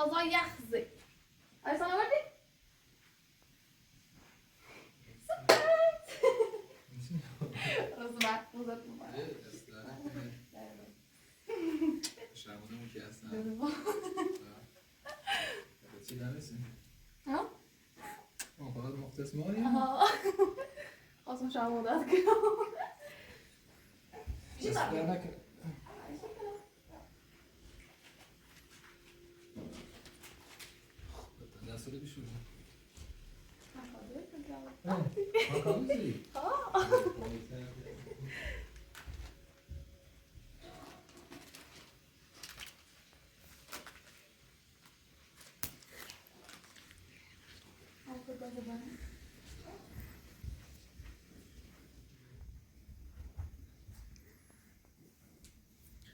موضوع يخزي أيسان أوردي؟ سكت رزبع وزرت مبارك شرمونه که اصلا چی نمیسیم ها؟ اون خواهد مختص ماری؟ خواستم شرمونه دست کنم چی دست نکن دست رو بشور مکانیزی؟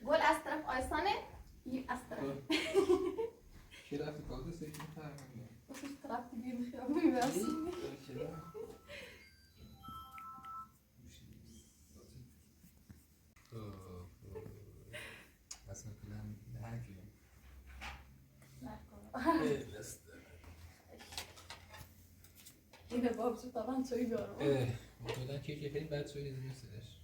قول از طرف آیسانه یه از طرف کی رفتی کاغذ سیکی می‌فرمایی؟ بس ايش طلعت تجيب خيار بس اصلا کلام نهاجی اینه بابت طبعا توی دارم کلا کیک خیلی بد شده نیستش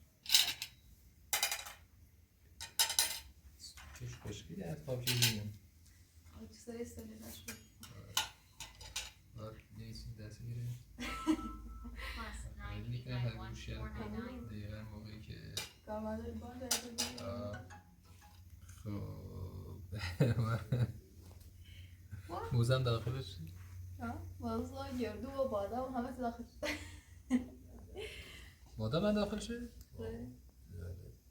چش خوشگلی از خواب چیزیم چیزایی استفاده نشد نیستیم دست میره میکنم هر گوشی دقیقا موقعی که کامل بالا خب موزم داخلش موضوع گردو و بادا و همه داخل مادا من داخل شد؟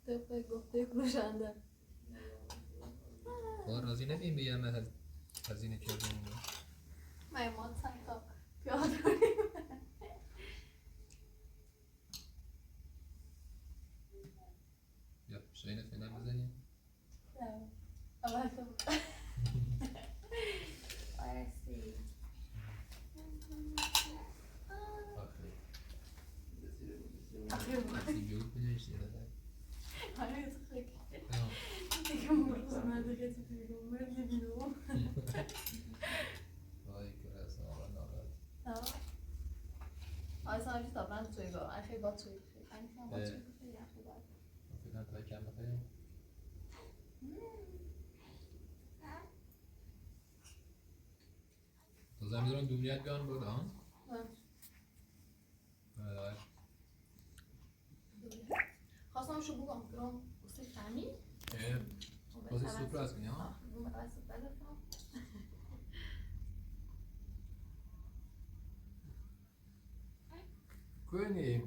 طبق گفته گوشنده راضی نمیم بگم هزینه کردیم میمان چند تا پیاده داریم یا شاینت فعلا بزنیم اول تو آرسی آخر دیگه بینش دیگه هنوز خیلی دیگه مرز مدرسه بیرون مرد بیرون وای که اصلا آقا ناراحت آیسان همیشه طبعا توی با خیلی با توی خیلی با توی خیلی با فعلا تا کم بخواهیم تو زمین دوریت بیان بود ها؟ خواستم شو بگم برام واسه فهمی واسه سورپرایز کنی ها؟ کنی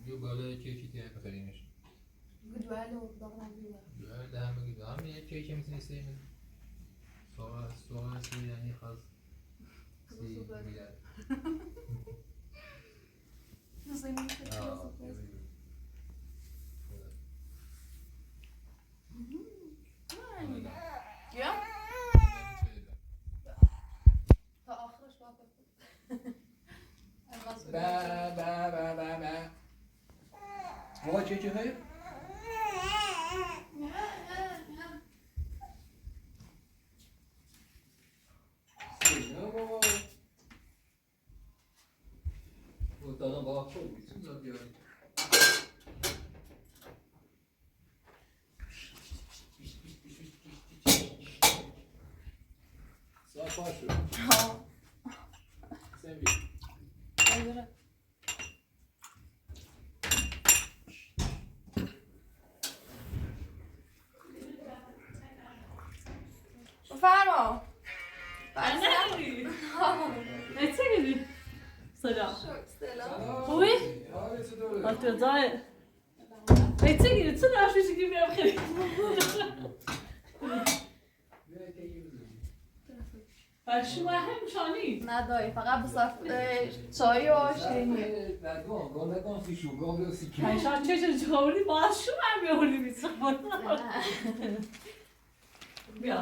جو بالای کیکی که بخریمش گدوال و دارم بیار دوال ده هم بگید هم یه کیکی میتونی سیم سوال سی یعنی خواست سی میلاد دوستایی میشه یا تا آخرش واقع با موقع چه های؟ دادم با خود میتونم بیارم ساعت پاش شد سمی فرما Ne çekildi? Selam. سلام خوبی؟ حالت زای. Ne çekildi? چه نشوشی که میرم خیلی. شو هم شانی. نداری فقط بصرف چای و شیرینی کایشان چه جوری باز شو هم بیاوری میسوم. بیا.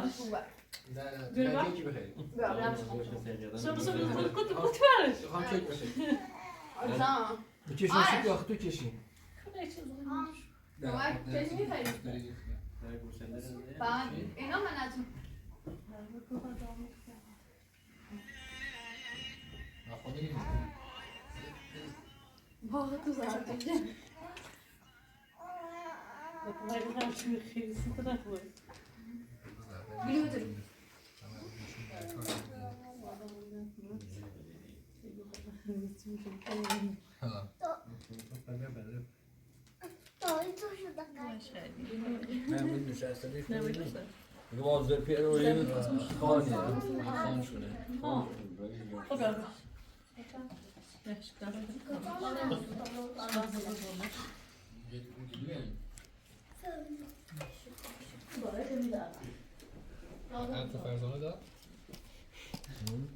نه کیکی بخیر سو کت برش. هم کیک بخیر آجام بکشیم سوپ یا تو کشیم کمک کشی میخوایی؟ بعد اینا من ازون واقعا تو زهر دیگه واضح پیه رو این خانیه خان شونه انت فرزانه داد؟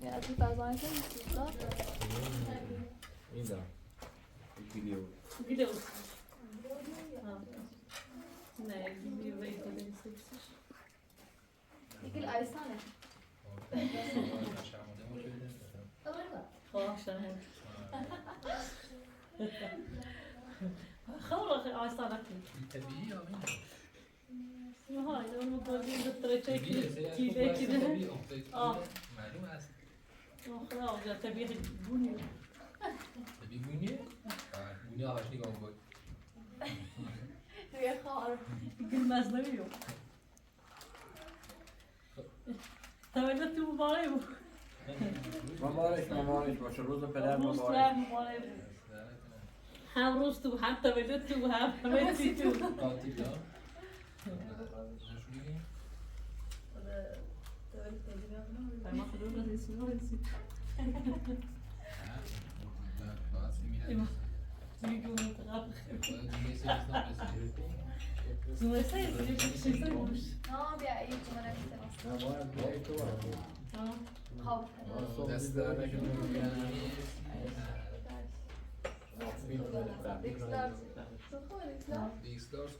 یا تو فرزانه که نیست داد؟ این دارم ویدیو Gidiyor musun? Ne, bir wait یکی ایسانه خلاص شاهد خلاص Aysan aklı. طبیعی یا این؟ Hayır, onu böyle götüre طبیعیه çekip سری çiğde از çiğde. طبیعی افتاد آه. معلوم است خلاص ya tabii bunu. طبیعی بونیه؟ بونی آقاش نگاه بود توی خار Gülmez ne yok. Tevellüt mübarek bu. مبارک باشه روز پدر روز مبارک تو mübarek. Hem روز تو hem tevellüt تو hem hepsi تو. قاطی ها؟ Parmak ucuyla ismini versin. ایمان Çünkü onu taraf. دیگه سری نمی‌رسه Zumesaydı bir şey sayılmış. نه بیا این تو من نمیتونم مبارک بیایی تو خواب دست در نکنه ایکس دارس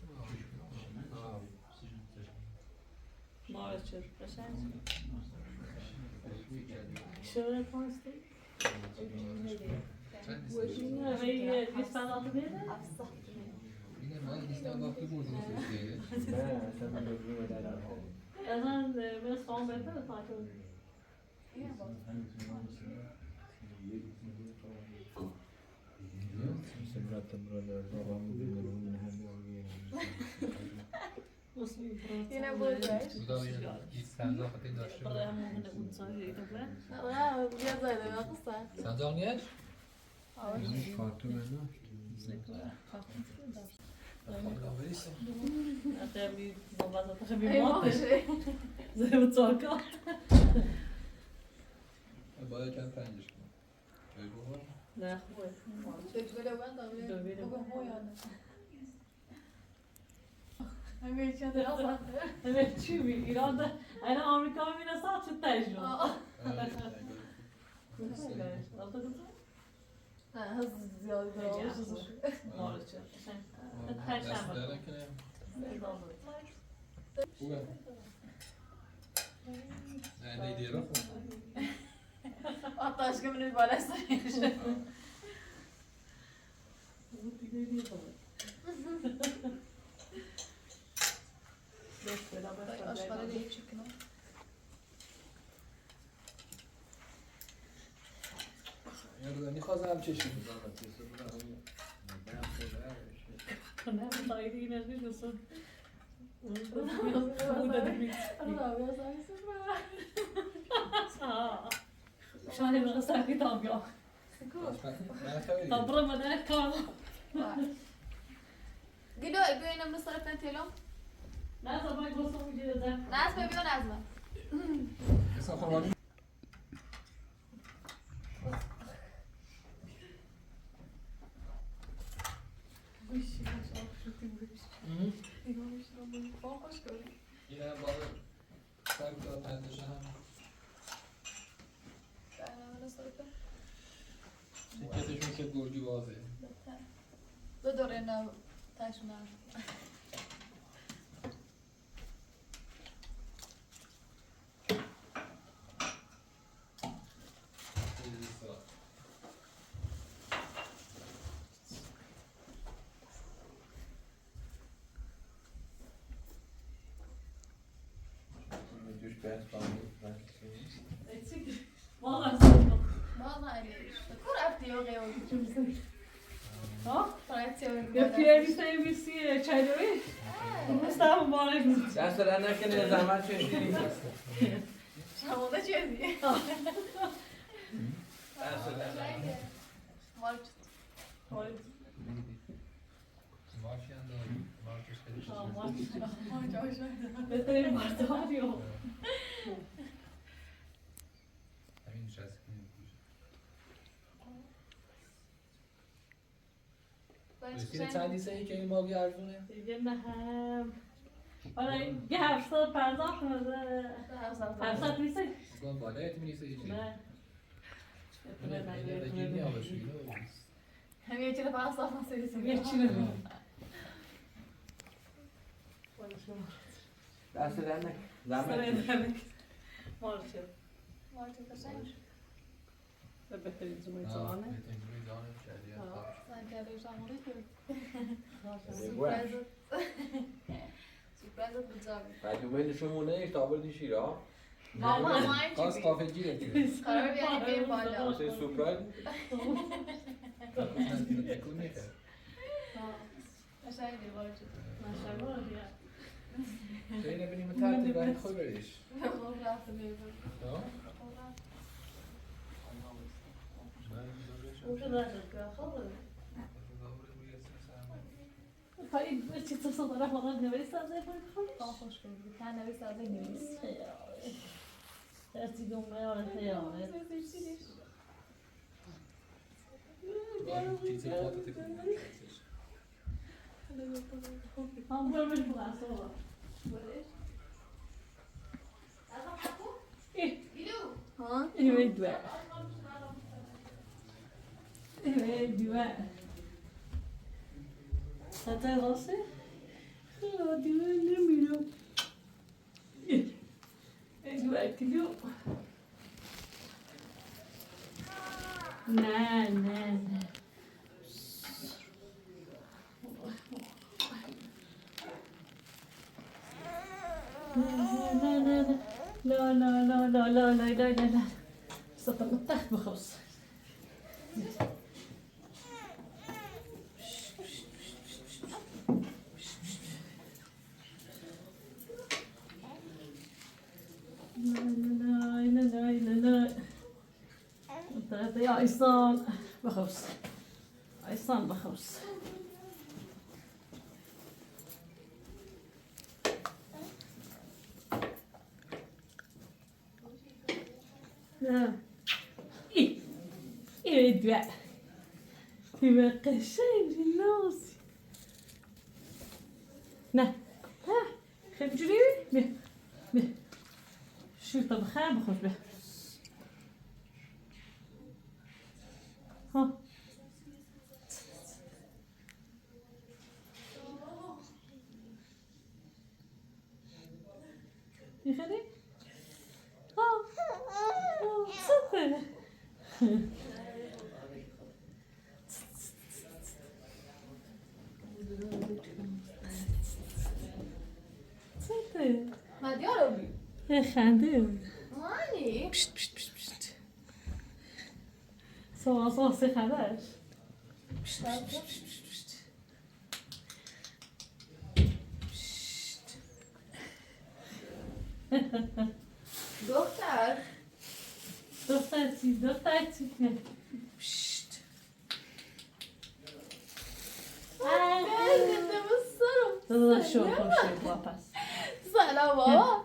Maalesef. Başarılı. Şöyle konuştum. Ve bir sanatı değil mi? میگه ما این نیستم وقتی بودیم سوسیه نه اصلا من بگیم بدارم Yazan ben son bende de takip سمرت مرد بابام بودیم Yine buradayız. Bu da این سنزاقتی داشته برای همون اونسان یه دفعه نه بیا زایده بخصه سنزاق نیست؟ کارتون نه Até não vas até me ای matar. باشه Zai o toca. باید کم پنجش کنم جای بخور؟ نه خوبه. چه بله بند Dövüyorum. بگم هو یانه همه چه درست Evet çünkü İran'da yani Amerika bir nasıl açık tecrübe. نه هز زیاد درست Maalesef. دست Perşembe. در نکنه خوبه نه دیدی رو خوب hatta aşkımın bir balesi Bu dili değil baba. Beş beraber aşkara değil çıkın یادم میخواستم چشم Ne bu dayı yine ne diyorsun? Bu da demek. Allah ya sen sıfır Şahane bir sakit abi ya. Tabrama ne kalma. Gido ببینم به طرف تلم Ne zaman görsem gideceğim. ناس ببینم نازمه اصلا خوابانی Bu işi aşağı şutu bu işi. İnanmış lan bu bomboş görüyor. اینه بالا سر داد پندش هم Ben öyle sorayım. تیکتشون که گرگی واضحه دو دوره نه تاشونه. دوش بهت کنم Yapıyor bir sevgisi çayları. Mustafa mübarek mi? دست در نکنه زحمت کشیدی شما چیزی؟ دست در نکنه مارچ مارچی هم داریم مارچش خیلی بهترین مردم yok. همین نشسته کنیم رسیده چند دیسه ای که این ماهی ارزونه؟ دیگه نه هم. برای یه 700 پرداخت مده. 700 نیسته؟ بگم بالای اتمی نیسته هیچی نه. اینه بگیرنی آبشو اینو همه یه چیز فقط صاف نسیدیم یه چی نمیم. دست در نکنه زحمت سرای کشیدی درنک. مارچه. مارچ قشنگ به بهترین زمانی نه زمانه. بهترین روی دانه کردی سنکرده شامونه کرد بگوش سورپرایزت بجامی بچه بینشونمونه تا بردی شیرا ماما همه این خواست چی قافه گیره دیگه قرار بیانی بریم بالا واسه سورپرایز تکون میخواد قشنگه مارچ ماشاءالله دیگه. چه نبینیم تحت باید خوی بریش خوب رفته بیرون اون که داشت که خوبه. پایین چی تو صدا را فقط نویسته از این آه خوش کنید تن نویس از این نویس هرچی دوم میاره تیاره. چیزی خواهد تکون میخواد هم برو بش بگم صبح. ها؟ اینوی دوه. اینوی دوه. حتی راسته؟ دیوه نمیرم. این دوه اکتیو. نه نه نه. لا لا لا لا لا لا لا لا لا استطعم التحت بخبص لا لا لا لا لا لا يا أيسان بخبص أيسان بخبص إيه الدواء في قشين في الناس نه ها خيب جريوي به به شو طبخها بخوش به ها يخلي سوبر سوبر مدیار رو بی خنده مانی پشت پشت پشت پشت سواسه خبرش پشت پشت پشت پشت پشت دختر دختر چی پشت گردم سرم داداش شو خوشه واپس سلام بابا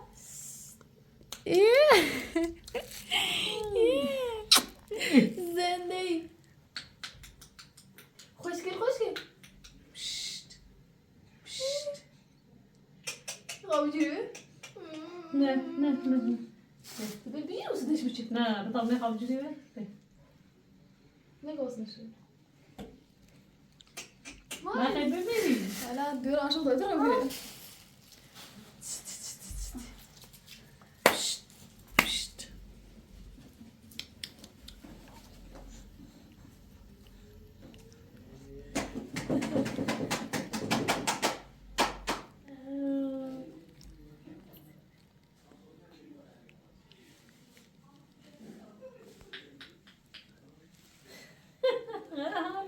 زنده ای خوشگل خوشگل خوابجوری نه نه نه به بیرون سدش بچه نه بطب نه خوابجوری به نگاز نشه نه خیلی ببینی الان دور عاشق دایده رو بیره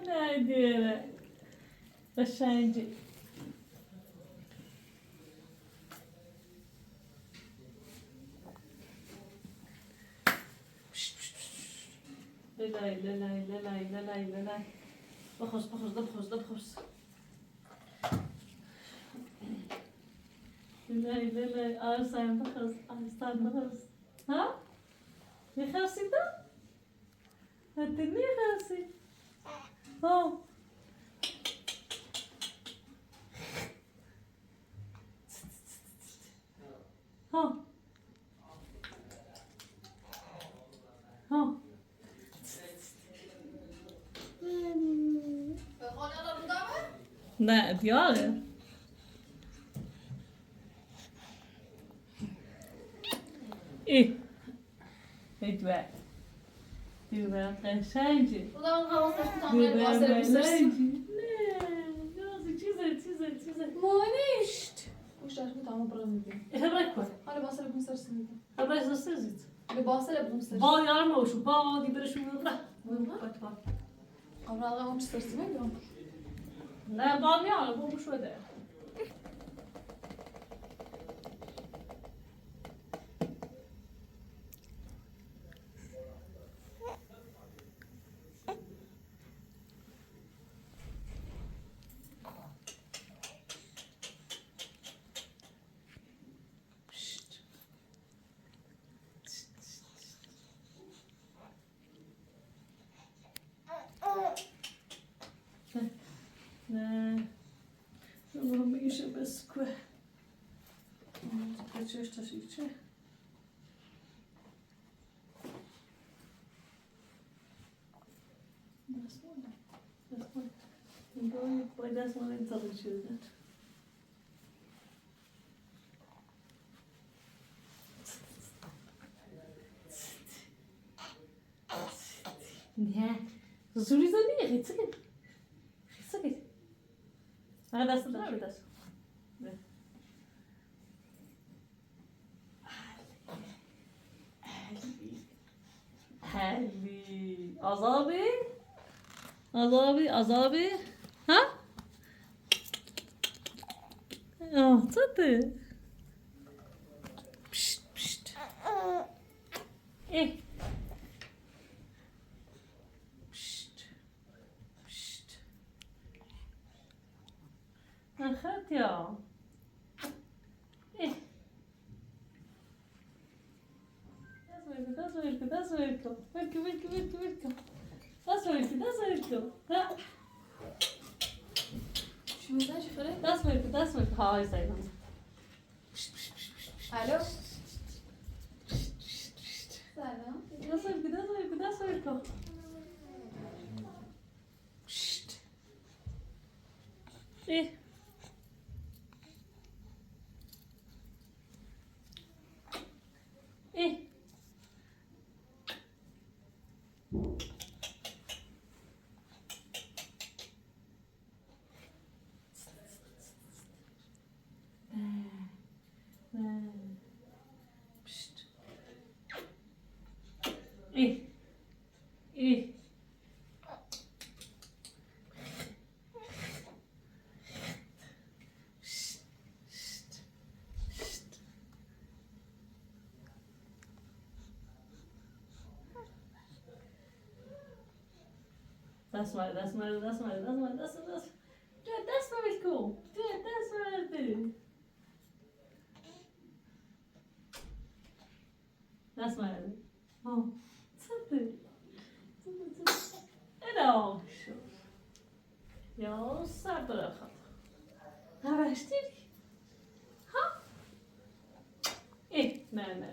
نه دیره قشنگی. لای. بخوز. لای. آرسان بخوز. ها؟ میخواستی تو؟ حتی میخواستی؟ ها؟ ها؟ نه دیاره. Edward. Du var قشنگی. خودم حواسش بود تمام واسه بسرسی. نه چیزه. مانشت. وش بود تمام برام میگه. هبرک کن. حالا واسه بسرسی میگه. هبرک زستزید. به واسه بسرسی. با yarmavuşu. Ba برشون بره. Bak. Avralar onu sırası mı yok? نه با میاره بابو شده. نه رو میشه بسکوه kaçıyor taşıyıcı. That's one intelligent. Nie. Zuri za nie, chcę. Ale das ist das. حلی عذابی ها؟ co ty? Pszt. Pszt. Ach ja. Das wird. ها. شو مزاج فرق؟ Das wird. های سایدم. الو. سلام. Das wird. Das war das. Ja, das war nicht cool. Ja, das war das. Das war das. Oh, صدق. إلا شو. يا صبر خط. ها اشتري. ها. لا.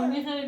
میخری